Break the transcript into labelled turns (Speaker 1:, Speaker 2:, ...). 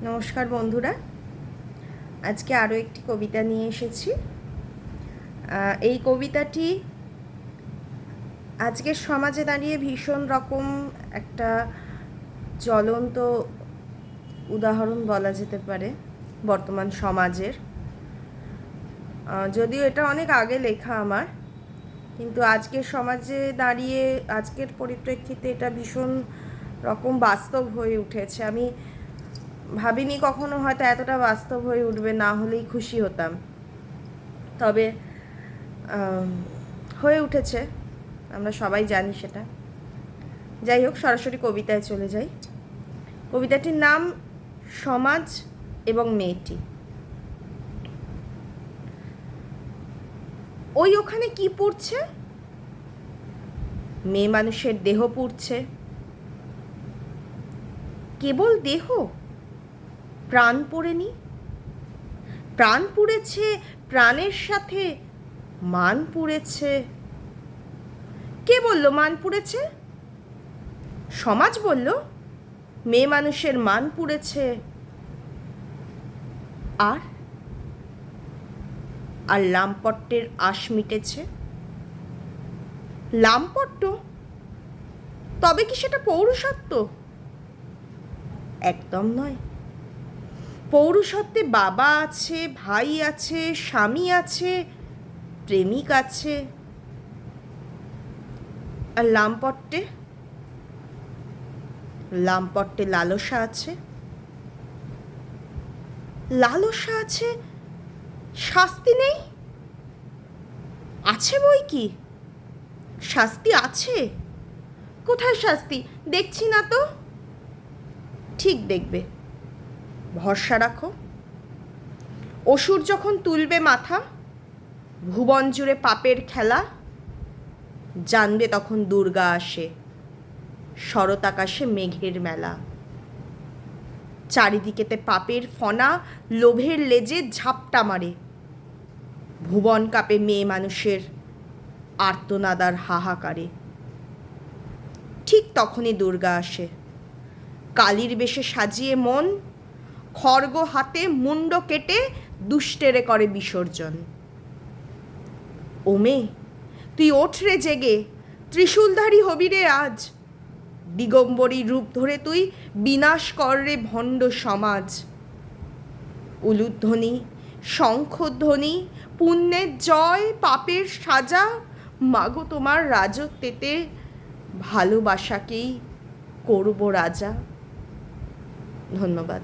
Speaker 1: নমস্কার বন্ধুরা, আজকে আরও একটি কবিতা নিয়ে এসেছি। এই কবিতাটি আজকের সমাজে দাঁড়িয়ে ভীষণ রকম একটা জ্বলন্ত উদাহরণ বলা যেতে পারে বর্তমান সমাজের। যদিও এটা অনেক আগে লেখা আমার, কিন্তু আজকের সমাজে দাঁড়িয়ে আজকের পরিপ্রেক্ষিতে এটা ভীষণ রকম বাস্তব হয়ে উঠেছে। আমি ভাবিনি কখনো হয়তো এতটা বাস্তব হয়ে উঠবে, না হলেই খুশি হতাম, তবে হয়ে উঠেছে, আমরা সবাই জানি সেটা। যাই হোক, সরাসরি কবিতায় চলে যাই। কবিতাটির নাম সমাজ এবং মেয়েটি। ওই ওখানে কি পুড়ছে? মেয়ে মানুষের দেহ পুড়ছে। কেবল দেহ, প্রাণ পোড়েনি। প্রাণ পুড়েছে, প্রাণের সাথে মান পুড়েছে। কে বলল মান পুড়েছে? সমাজ বলল মেয়ে মানুষের মান পুড়েছে। আর আর লামপট্টের আশ মিটেছে। লামপট্ট, তবে কি সেটা পৌরুষত্ব? একদম নয়। পৌরুষত্বে বাবা আছে, ভাই আছে, স্বামী আছে, প্রেমিক আছে। আর লামপট্টে লালসা আছে। লালসা আছে, শাস্তি নেই? আছে বই কি, শাস্তি আছে। কোথায় শাস্তি? দেখছি না তো। ঠিক দেখবে, ভরসা রাখো। অসুর যখন তুলবে মাথা, ভুবন জুড়ে পাপের খেলা, জানবে তখন দুর্গা আসে, শরৎ আকাশে মেঘের মেলা। চারিদিকেতে পাপের ফনা লোভের লেজে ঝাপটা মারে। ভুবন কাঁপে মেয়ে মানুষের আর্তনাদার হাহাকারে। ঠিক তখনই দুর্গা আসে, কালীর বেশে সাজিয়ে মন, খড়গ হাতে মুন্ড কেটে দুষ্টেরে করে বিসর্জন। ওমে, তুই ওঠ রে জেগে, ত্রিশূলধারী হবি রে আজ। দিগম্বরী রূপ ধরে তুই বিনাশ কর রে ভণ্ড সমাজ। উলুধ্বনি, শঙ্খধ্বনি, পুণ্যের জয়, পাপের সাজা, মাগো তোমার রাজত্বেতে ভালোবাসাকেই করব রাজা। ধন্যবাদ।